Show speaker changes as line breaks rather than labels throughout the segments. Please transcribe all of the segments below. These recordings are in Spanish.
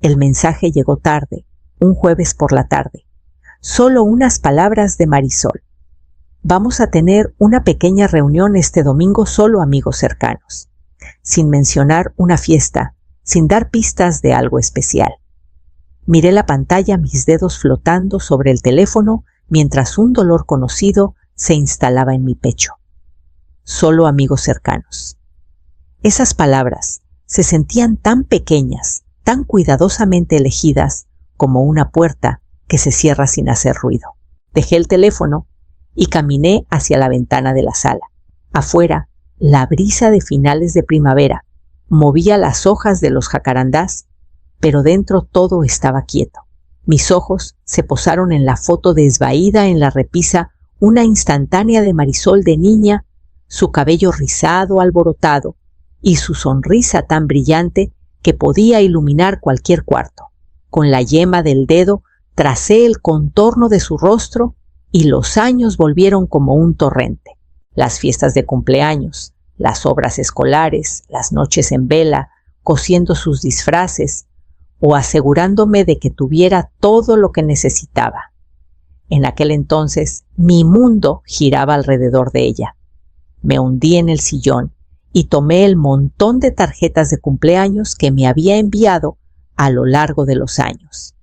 El mensaje llegó tarde, un jueves por la tarde. Solo unas palabras de Marisol. Vamos a tener una pequeña reunión este domingo, solo amigos cercanos. Sin mencionar una fiesta, sin dar pistas de algo especial. Miré la pantalla, mis dedos flotando sobre el teléfono, mientras un dolor conocido se instalaba en mi pecho. Solo amigos cercanos. Esas palabras se sentían tan pequeñas, tan cuidadosamente elegidas, como una puerta que se cierra sin hacer ruido. Dejé el teléfono y caminé hacia la ventana de la sala. Afuera, la brisa de finales de primavera movía las hojas de los jacarandás, pero dentro todo estaba quieto. Mis ojos se posaron en la foto desvaída en la repisa, una instantánea de Marisol de niña, su cabello rizado, alborotado, y su sonrisa tan brillante que podía iluminar cualquier cuarto. Con la yema del dedo tracé el contorno de su rostro y los años volvieron como un torrente. Las fiestas de cumpleaños, las obras escolares, las noches en vela, cosiendo sus disfraces o asegurándome de que tuviera todo lo que necesitaba. En aquel entonces mi mundo giraba alrededor de ella. Me hundí en el sillón y tomé el montón de tarjetas de cumpleaños que me había enviado a lo largo de los años.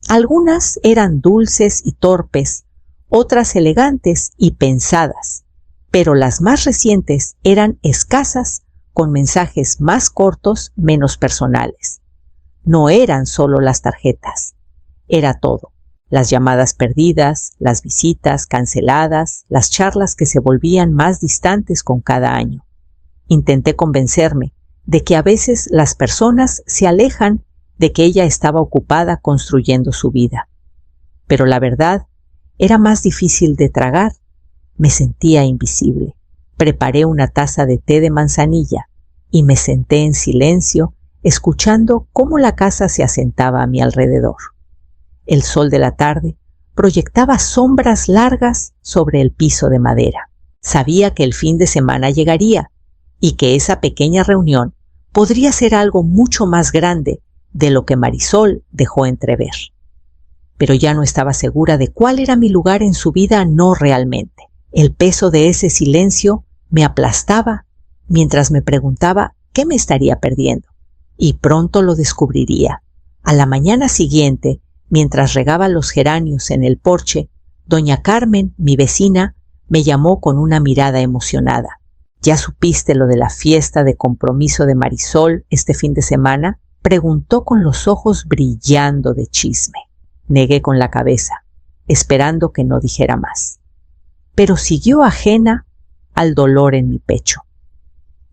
Algunas eran dulces y torpes, otras elegantes y pensadas, pero las más recientes eran escasas, con mensajes más cortos, menos personales. No eran solo las tarjetas, era todo. Las llamadas perdidas, las visitas canceladas, las charlas que se volvían más distantes con cada año. Intenté convencerme de que a veces las personas se alejan de que ella estaba ocupada construyendo su vida. Pero la verdad era más difícil de tragar. Me sentía invisible. Preparé una taza de té de manzanilla y me senté en silencio, escuchando cómo la casa se asentaba a mi alrededor. El sol de la tarde proyectaba sombras largas sobre el piso de madera. Sabía que el fin de semana llegaría y que esa pequeña reunión podría ser algo mucho más grande de lo que Marisol dejó entrever. Pero ya no estaba segura de cuál era mi lugar en su vida, no realmente. El peso de ese silencio me aplastaba mientras me preguntaba qué me estaría perdiendo. Y pronto lo descubriría. A la mañana siguiente, mientras regaba los geranios en el porche, doña Carmen, mi vecina, me llamó con una mirada emocionada. ¿Ya supiste lo de la fiesta de compromiso de Marisol este fin de semana? Preguntó con los ojos brillando de chisme. Negué con la cabeza, esperando que no dijera más. Pero siguió ajena al dolor en mi pecho.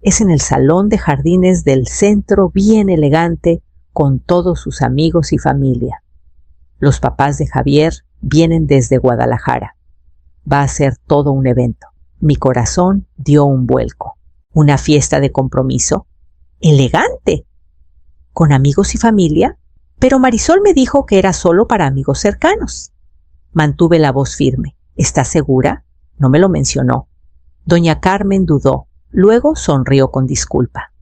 Es en el salón de jardines del centro, bien elegante, con todos sus amigos y familia. Los papás de Javier vienen desde Guadalajara. Va a ser todo un evento. Mi corazón dio un vuelco. ¿Una fiesta de compromiso? ¡Elegante! ¿Con amigos y familia? Pero Marisol me dijo que era solo para amigos cercanos. Mantuve la voz firme. ¿Estás segura? No me lo mencionó. Doña Carmen dudó. Luego sonrió con disculpa.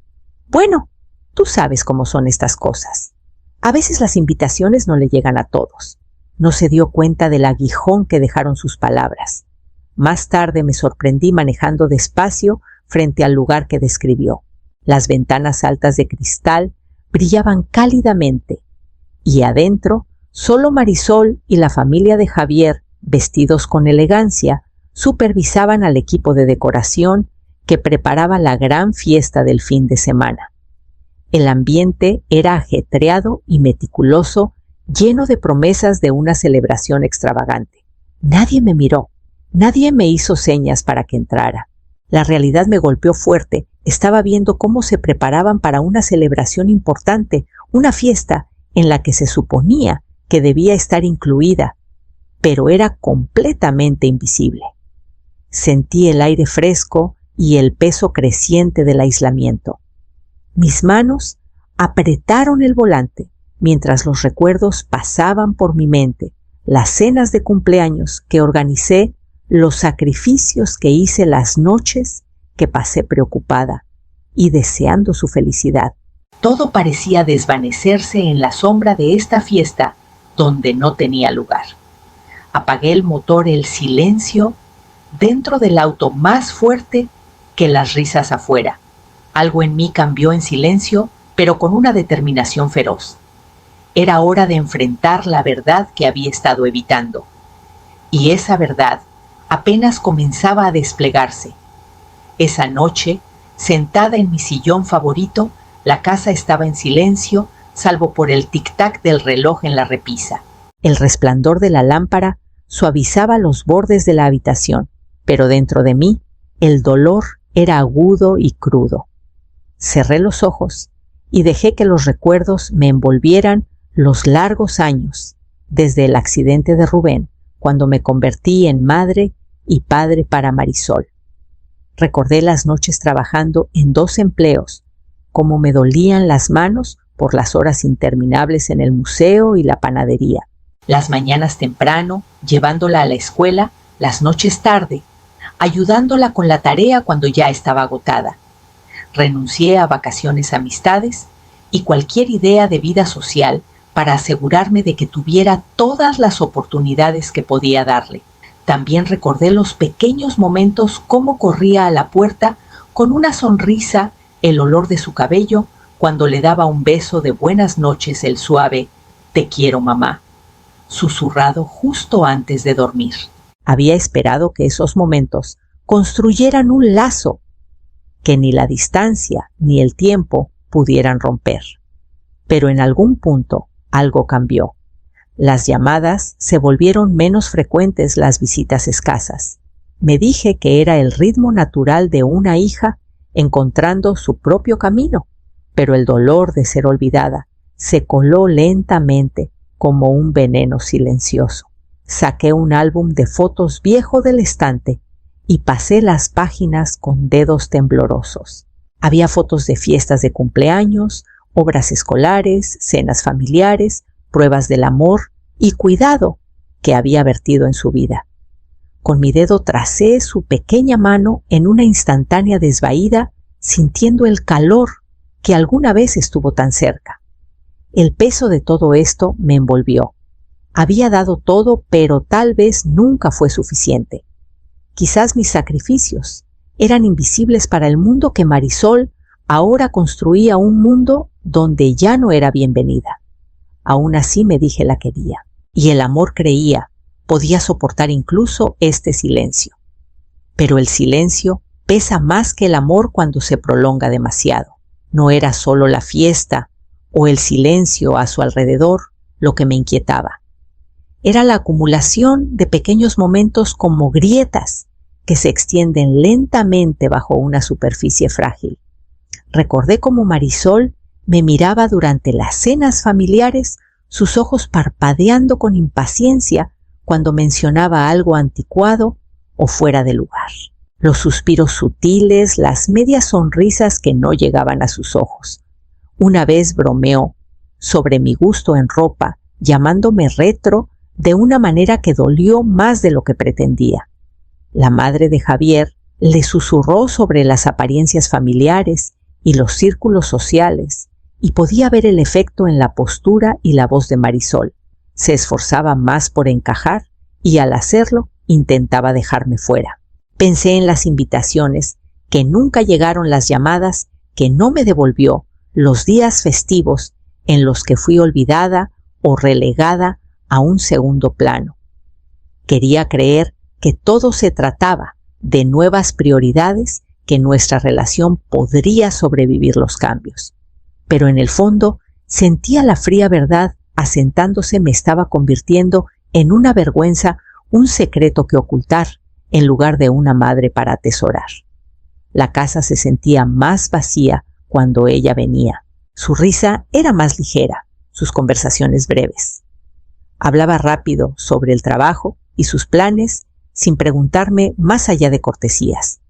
Bueno, tú sabes cómo son estas cosas. A veces las invitaciones no le llegan a todos. No se dio cuenta del aguijón que dejaron sus palabras. Más tarde me sorprendí manejando despacio frente al lugar que describió. Las ventanas altas de cristal brillaban cálidamente y adentro solo Marisol y la familia de Javier, vestidos con elegancia, supervisaban al equipo de decoración que preparaba la gran fiesta del fin de semana. El ambiente era ajetreado y meticuloso, lleno de promesas de una celebración extravagante. Nadie me miró, nadie me hizo señas para que entrara. La realidad me golpeó fuerte. Estaba viendo cómo se preparaban para una celebración importante, una fiesta en la que se suponía que debía estar incluida, pero era completamente invisible. Sentí el aire fresco y el peso creciente del aislamiento. Mis manos apretaron el volante mientras los recuerdos pasaban por mi mente, las cenas de cumpleaños que organicé, los sacrificios que hice, las noches que pasé preocupada y deseando su felicidad. Todo parecía desvanecerse en la sombra de esta fiesta donde no tenía lugar. Apagué el motor, el silencio dentro del auto más fuerte que las risas afuera. Algo en mí cambió en silencio, pero con una determinación feroz. Era hora de enfrentar la verdad que había estado evitando. Y esa verdad apenas comenzaba a desplegarse. Esa noche, sentada en mi sillón favorito, la casa estaba en silencio, salvo por el tic-tac del reloj en la repisa. El resplandor de la lámpara suavizaba los bordes de la habitación, pero dentro de mí el dolor era agudo y crudo. Cerré los ojos y dejé que los recuerdos me envolvieran los largos años, desde el accidente de Rubén, cuando me convertí en madre y padre para Marisol. Recordé las noches trabajando en 2 empleos, cómo me dolían las manos por las horas interminables en el museo y la panadería, las mañanas temprano, llevándola a la escuela, las noches tarde, ayudándola con la tarea cuando ya estaba agotada. Renuncié a vacaciones, amistades y cualquier idea de vida social para asegurarme de que tuviera todas las oportunidades que podía darle. También recordé los pequeños momentos, cómo corría a la puerta con una sonrisa, el olor de su cabello, cuando le daba un beso de buenas noches, el suave «Te quiero, mamá», susurrado justo antes de dormir. Había esperado que esos momentos construyeran un lazo que ni la distancia ni el tiempo pudieran romper. Pero en algún punto algo cambió. Las llamadas se volvieron menos frecuentes, las visitas escasas. Me dije que era el ritmo natural de una hija encontrando su propio camino, pero el dolor de ser olvidada se coló lentamente como un veneno silencioso. Saqué un álbum de fotos viejo del estante y pasé las páginas con dedos temblorosos. Había fotos de fiestas de cumpleaños, obras escolares, cenas familiares, pruebas del amor y cuidado que había vertido en su vida. Con mi dedo tracé su pequeña mano en una instantánea desvaída, sintiendo el calor que alguna vez estuvo tan cerca. El peso de todo esto me envolvió. Había dado todo, pero tal vez nunca fue suficiente. Quizás mis sacrificios eran invisibles para el mundo que Marisol ahora construía, un mundo donde ya no era bienvenida. Aún así me dije la quería, y el amor, creía, podía soportar incluso este silencio. Pero el silencio pesa más que el amor cuando se prolonga demasiado. No era solo la fiesta o el silencio a su alrededor lo que me inquietaba. Era la acumulación de pequeños momentos como grietas que se extienden lentamente bajo una superficie frágil. Recordé cómo Marisol me miraba durante las cenas familiares, sus ojos parpadeando con impaciencia cuando mencionaba algo anticuado o fuera de lugar. Los suspiros sutiles, las medias sonrisas que no llegaban a sus ojos. Una vez bromeó sobre mi gusto en ropa, llamándome retro de una manera que dolió más de lo que pretendía. La madre de Javier le susurró sobre las apariencias familiares y los círculos sociales, y podía ver el efecto en la postura y la voz de Marisol. Se esforzaba más por encajar y al hacerlo intentaba dejarme fuera. Pensé en las invitaciones, que nunca llegaron, las llamadas que no me devolvió, los días festivos en los que fui olvidada o relegada a un segundo plano. Quería creer que todo se trataba de nuevas prioridades, que nuestra relación podría sobrevivir los cambios. Pero en el fondo sentía la fría verdad asentándose. Me estaba convirtiendo en una vergüenza, un secreto que ocultar, en lugar de una madre para atesorar. La casa se sentía más vacía cuando ella venía. Su risa era más ligera, sus conversaciones breves. Hablaba rápido sobre el trabajo y sus planes, sin preguntarme más allá de cortesías.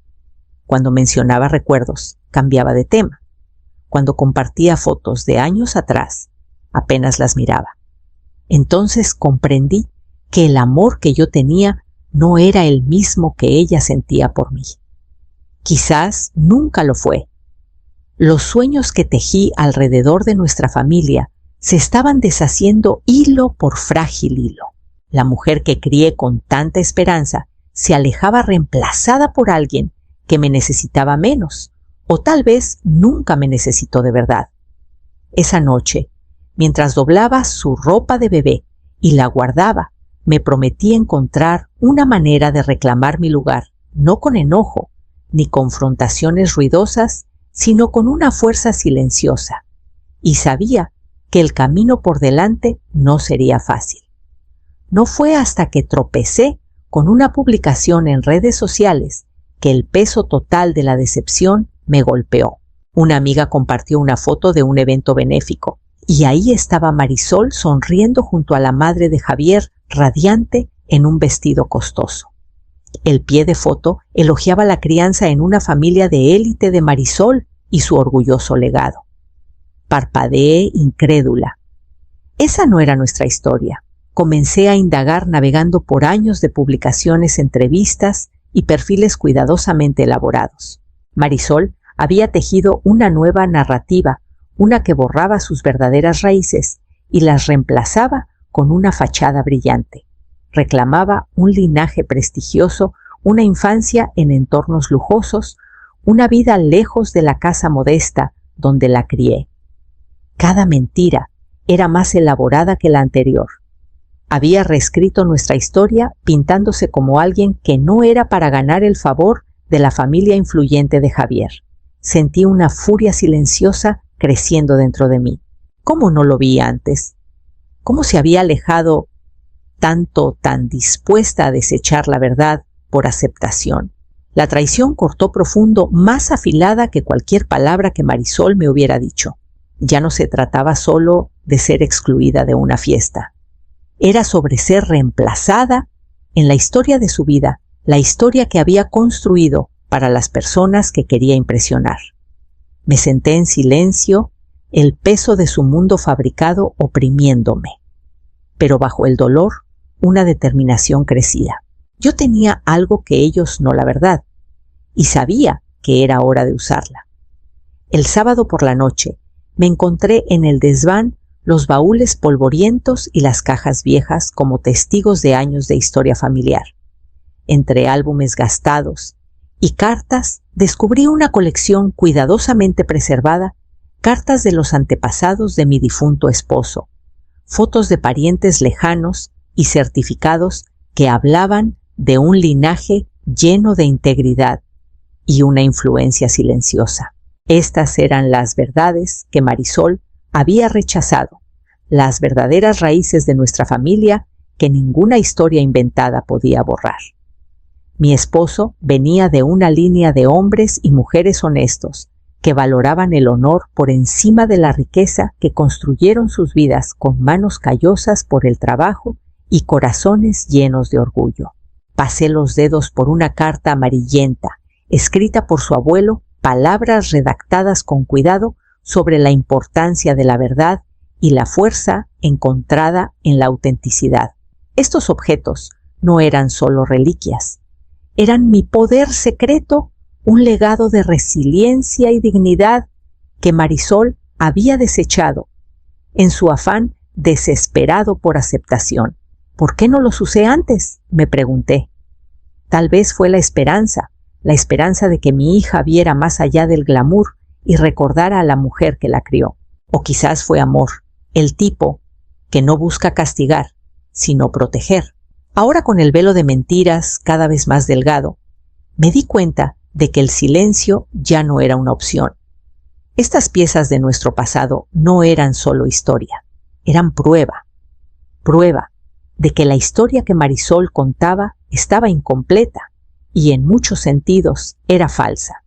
Cuando mencionaba recuerdos, cambiaba de tema. Cuando compartía fotos de años atrás, apenas las miraba. Entonces comprendí que el amor que yo tenía no era el mismo que ella sentía por mí. Quizás nunca lo fue, Los sueños que tejí alrededor de nuestra familia se estaban deshaciendo hilo por frágil hilo. La mujer que crié con tanta esperanza se alejaba reemplazada por alguien que me necesitaba menos, o tal vez nunca me necesitó de verdad. Esa noche, mientras doblaba su ropa de bebé y la guardaba, me prometí encontrar una manera de reclamar mi lugar, no con enojo, ni confrontaciones ruidosas, sino con una fuerza silenciosa. Y sabía que el camino por delante no sería fácil. No fue hasta que tropecé con una publicación en redes sociales que el peso total de la decepción me golpeó. Una amiga compartió una foto de un evento benéfico y ahí estaba Marisol sonriendo junto a la madre de Javier, radiante en un vestido costoso. El pie de foto elogiaba la crianza en una familia de élite de Marisol y su orgulloso legado. Parpadeé incrédula. Esa no era nuestra historia. Comencé a indagar navegando por años de publicaciones, entrevistas y perfiles cuidadosamente elaborados. Marisol había tejido una nueva narrativa, una que borraba sus verdaderas raíces y las reemplazaba con una fachada brillante. Reclamaba un linaje prestigioso, una infancia en entornos lujosos, una vida lejos de la casa modesta donde la crié. Cada mentira era más elaborada que la anterior. Había reescrito nuestra historia pintándose como alguien que no era para ganar el favor de la familia influyente de Javier. Sentí una furia silenciosa creciendo dentro de mí. ¿Cómo no lo vi antes? ¿Cómo se había alejado tanto, tan dispuesta a desechar la verdad por aceptación? La traición cortó profundo, más afilada que cualquier palabra que Marisol me hubiera dicho. Ya no se trataba solo de ser excluida de una fiesta. Era sobre ser reemplazada en la historia de su vida, la historia que había construido para las personas que quería impresionar. Me senté en silencio, el peso de su mundo fabricado oprimiéndome. Pero bajo el dolor, una determinación crecía. Yo tenía algo que ellos no, la verdad, y sabía que era hora de usarla. El sábado por la noche me encontré en el desván los baúles polvorientos y las cajas viejas como testigos de años de historia familiar. Entre álbumes gastados y cartas descubrí una colección cuidadosamente preservada, cartas de los antepasados de mi difunto esposo, fotos de parientes lejanos y certificados que hablaban de un linaje lleno de integridad y una influencia silenciosa. Estas eran las verdades que Marisol había rechazado, las verdaderas raíces de nuestra familia que ninguna historia inventada podía borrar. Mi esposo venía de una línea de hombres y mujeres honestos que valoraban el honor por encima de la riqueza, que construyeron sus vidas con manos callosas por el trabajo y corazones llenos de orgullo. Pasé los dedos por una carta amarillenta, escrita por su abuelo, palabras redactadas con cuidado sobre la importancia de la verdad y la fuerza encontrada en la autenticidad. Estos objetos no eran solo reliquias, eran mi poder secreto, un legado de resiliencia y dignidad que Marisol había desechado en su afán desesperado por aceptación. ¿Por qué no los usé antes?, me pregunté. Tal vez fue la esperanza de que mi hija viera más allá del glamour y recordara a la mujer que la crió. O quizás fue amor, el tipo que no busca castigar, sino proteger. Ahora, con el velo de mentiras cada vez más delgado, me di cuenta de que el silencio ya no era una opción. Estas piezas de nuestro pasado no eran solo historia, eran prueba de que la historia que Marisol contaba estaba incompleta y en muchos sentidos era falsa.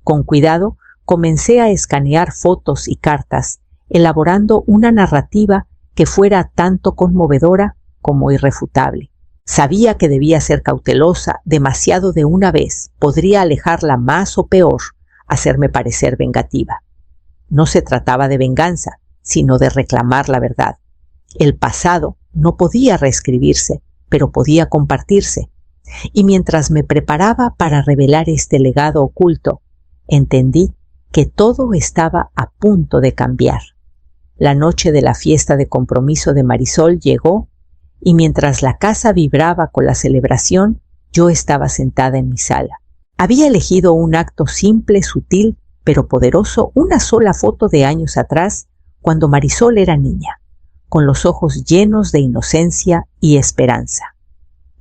Con cuidado comencé a escanear fotos y cartas, elaborando una narrativa que fuera tanto conmovedora como irrefutable. Sabía que debía ser cautelosa, demasiado de una vez podría alejarla más o peor, hacerme parecer vengativa. No se trataba de venganza, sino de reclamar la verdad. El pasado no podía reescribirse, pero podía compartirse. Y mientras me preparaba para revelar este legado oculto, entendí que todo estaba a punto de cambiar. La noche de la fiesta de compromiso de Marisol llegó y mientras la casa vibraba con la celebración, yo estaba sentada en mi sala. Había elegido un acto simple, sutil, pero poderoso, una sola foto de años atrás, cuando Marisol era niña, con los ojos llenos de inocencia y esperanza.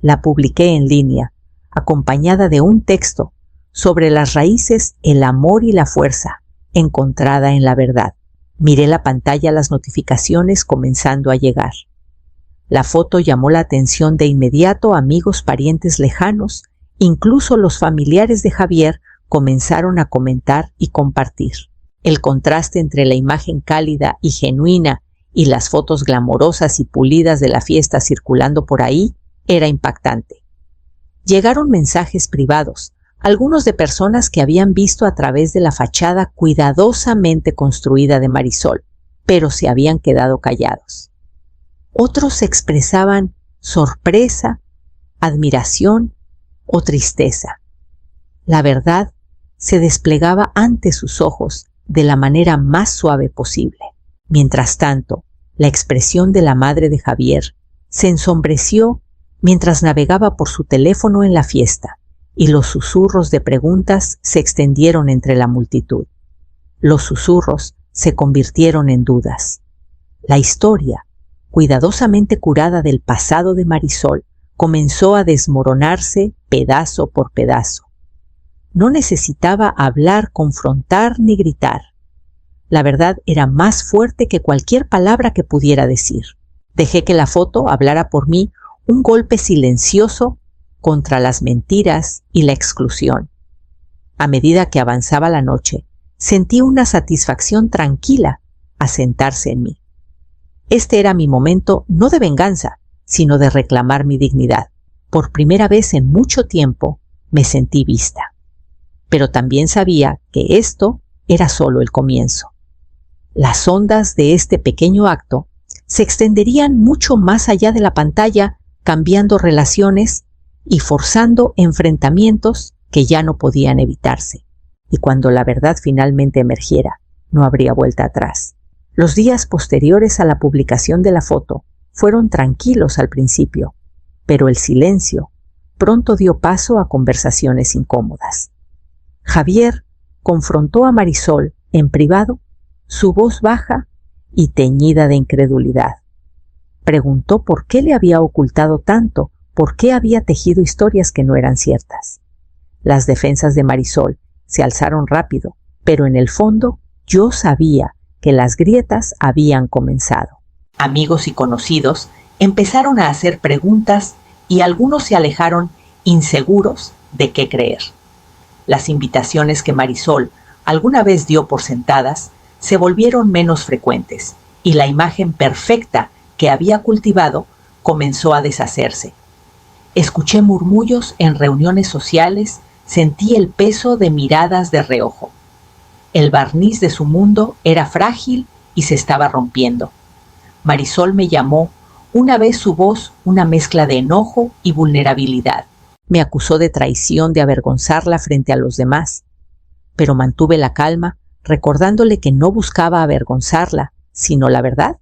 La publiqué en línea, acompañada de un texto sobre las raíces, el amor y la fuerza encontrada en la verdad. Miré la pantalla, las notificaciones comenzando a llegar. La foto llamó la atención de inmediato. Amigos, parientes lejanos, incluso los familiares de Javier comenzaron a comentar y compartir. El contraste entre la imagen cálida y genuina y las fotos glamorosas y pulidas de la fiesta circulando por ahí era impactante. Llegaron mensajes privados, algunos de personas que habían visto a través de la fachada cuidadosamente construida de Marisol, pero se habían quedado callados. Otros expresaban sorpresa, admiración o tristeza. La verdad se desplegaba ante sus ojos de la manera más suave posible. Mientras tanto, la expresión de la madre de Javier se ensombreció mientras navegaba por su teléfono en la fiesta, y los susurros de preguntas se extendieron entre la multitud. Los susurros se convirtieron en dudas. La historia, cuidadosamente curada del pasado de Marisol, comenzó a desmoronarse pedazo por pedazo. No necesitaba hablar, confrontar ni gritar. La verdad era más fuerte que cualquier palabra que pudiera decir. Dejé que la foto hablara por mí, un golpe silencioso contra las mentiras y la exclusión. A medida que avanzaba la noche, sentí una satisfacción tranquila asentarse en mí. Este era mi momento no de venganza, sino de reclamar mi dignidad. Por primera vez en mucho tiempo me sentí vista. Pero también sabía que esto era solo el comienzo. Las ondas de este pequeño acto se extenderían mucho más allá de la pantalla, cambiando relaciones y forzando enfrentamientos que ya no podían evitarse. Y cuando la verdad finalmente emergiera, no habría vuelta atrás. Los días posteriores a la publicación de la foto fueron tranquilos al principio, pero el silencio pronto dio paso a conversaciones incómodas. Javier confrontó a Marisol en privado, su voz baja y teñida de incredulidad. Preguntó por qué le había ocultado tanto, por qué había tejido historias que no eran ciertas. Las defensas de Marisol se alzaron rápido, pero en el fondo yo sabía que las grietas habían comenzado. Amigos y conocidos empezaron a hacer preguntas y algunos se alejaron inseguros de qué creer. Las invitaciones que Marisol alguna vez dio por sentadas se volvieron menos frecuentes y la imagen perfecta que había cultivado comenzó a deshacerse. Escuché murmullos en reuniones sociales, sentí el peso de miradas de reojo. El barniz de su mundo era frágil y se estaba rompiendo. Marisol me llamó, una vez su voz una mezcla de enojo y vulnerabilidad. Me acusó de traición, de avergonzarla frente a los demás, pero mantuve la calma, recordándole que no buscaba avergonzarla, sino la verdad.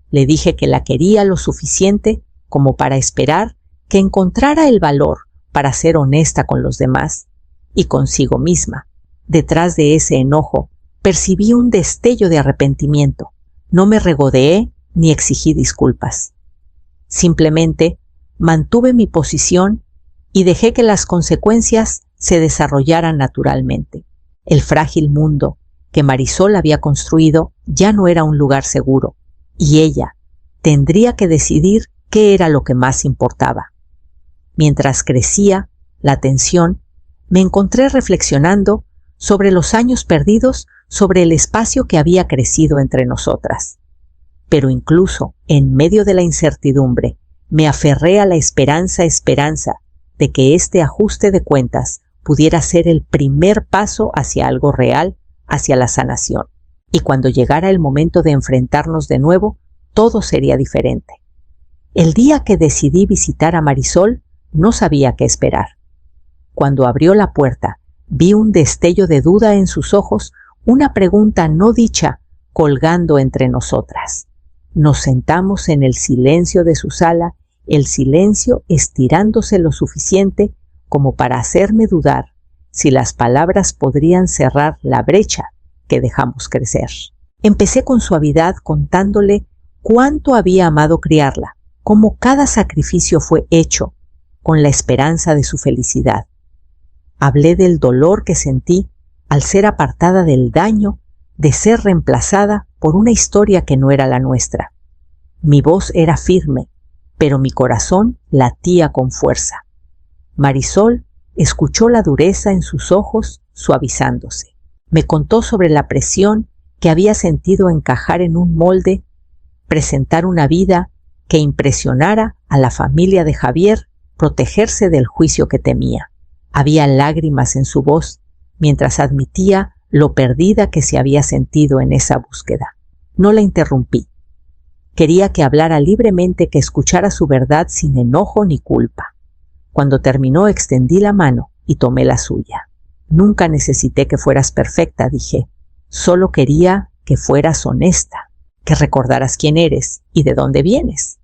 Le dije que la quería lo suficiente como para esperar que encontrara el valor para ser honesta con los demás y consigo misma. Detrás de ese enojo percibí un destello de arrepentimiento. No me regodeé ni exigí disculpas. Simplemente mantuve mi posición y dejé que las consecuencias se desarrollaran naturalmente. El frágil mundo que Marisol había construido ya no era un lugar seguro, y ella tendría que decidir qué era lo que más importaba. Mientras crecía la tensión, me encontré reflexionando sobre los años perdidos, sobre el espacio que había crecido entre nosotras. Pero incluso en medio de la incertidumbre, me aferré a la esperanza de que este ajuste de cuentas pudiera ser el primer paso hacia algo real, hacia la sanación. Y cuando llegara el momento de enfrentarnos de nuevo, todo sería diferente. El día que decidí visitar a Marisol, no sabía qué esperar. Cuando abrió la puerta, vi un destello de duda en sus ojos, una pregunta no dicha colgando entre nosotras. Nos sentamos en el silencio de su sala, el silencio estirándose lo suficiente como para hacerme dudar si las palabras podrían cerrar la brecha que dejamos crecer. Empecé con suavidad contándole cuánto había amado criarla, cómo cada sacrificio fue hecho con la esperanza de su felicidad. Hablé del dolor que sentí al ser apartada del daño de ser reemplazada por una historia que no era la nuestra. Mi voz era firme, pero mi corazón latía con fuerza. Marisol escuchó la dureza en sus ojos suavizándose. Me contó sobre la presión que había sentido encajar en un molde, presentar una vida que impresionara a la familia de Javier, protegerse del juicio que temía. Había lágrimas en su voz mientras admitía lo perdida que se había sentido en esa búsqueda. No la interrumpí. Quería que hablara libremente, que escuchara su verdad sin enojo ni culpa. Cuando terminó, extendí la mano y tomé la suya. Nunca necesité que fueras perfecta, dije. Solo quería que fueras honesta, que recordaras quién eres y de dónde vienes.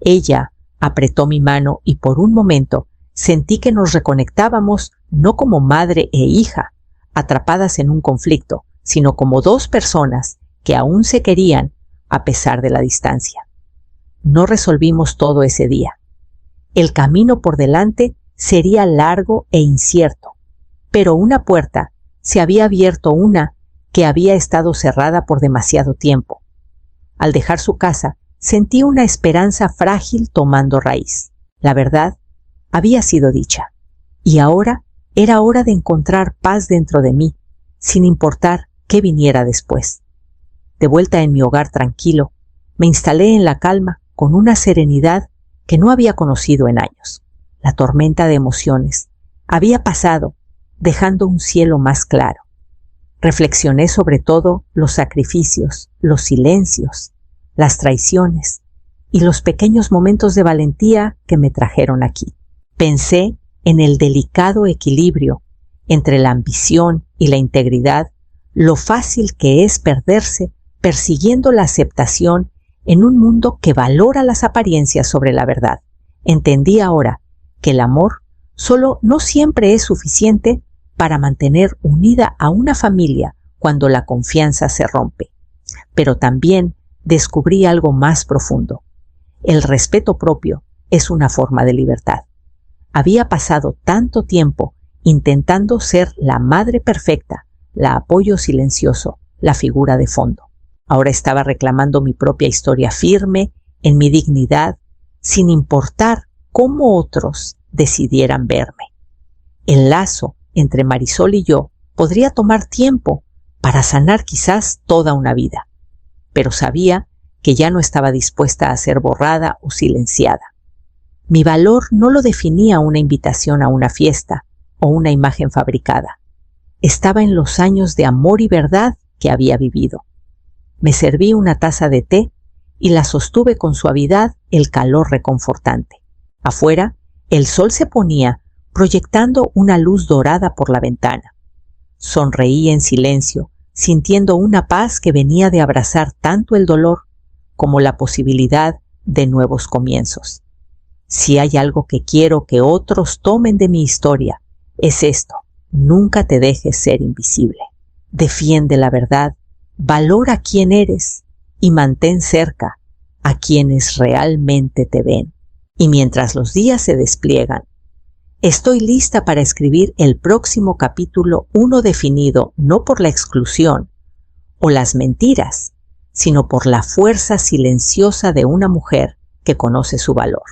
Ella apretó mi mano y por un momento sentí que nos reconectábamos no como madre e hija, atrapadas en un conflicto, sino como dos personas que aún se querían a pesar de la distancia. No resolvimos todo ese día. El camino por delante sería largo e incierto, pero una puerta se había abierto, una que había estado cerrada por demasiado tiempo. Al dejar su casa, sentí una esperanza frágil tomando raíz. La verdad había sido dicha, y ahora era hora de encontrar paz dentro de mí, sin importar qué viniera después. De vuelta en mi hogar tranquilo, me instalé en la calma con una serenidad que no había conocido en años. La tormenta de emociones había pasado, dejando un cielo más claro. Reflexioné sobre todo los sacrificios, los silencios, las traiciones y los pequeños momentos de valentía que me trajeron aquí. Pensé en el delicado equilibrio entre la ambición y la integridad, lo fácil que es perderse persiguiendo la aceptación en un mundo que valora las apariencias sobre la verdad. Entendí ahora que el amor solo no siempre es suficiente para mantener unida a una familia cuando la confianza se rompe. Pero también descubrí algo más profundo. El respeto propio es una forma de libertad. Había pasado tanto tiempo intentando ser la madre perfecta, la apoyo silencioso, la figura de fondo. Ahora estaba reclamando mi propia historia firme, en mi dignidad, sin importar cómo otros decidieran verme. El lazo entre Marisol y yo podría tomar tiempo para sanar quizás toda una vida, pero sabía que ya no estaba dispuesta a ser borrada o silenciada. Mi valor no lo definía una invitación a una fiesta o una imagen fabricada. Estaba en los años de amor y verdad que había vivido. Me serví una taza de té y la sostuve con suavidad, el calor reconfortante. Afuera, el sol se ponía, proyectando una luz dorada por la ventana. Sonreí en silencio, sintiendo una paz que venía de abrazar tanto el dolor como la posibilidad de nuevos comienzos. Si hay algo que quiero que otros tomen de mi historia, es esto: nunca te dejes ser invisible. Defiende la verdad, valora quién eres y mantén cerca a quienes realmente te ven. Y mientras los días se despliegan, estoy lista para escribir el próximo capítulo, uno definido no por la exclusión o las mentiras, sino por la fuerza silenciosa de una mujer que conoce su valor.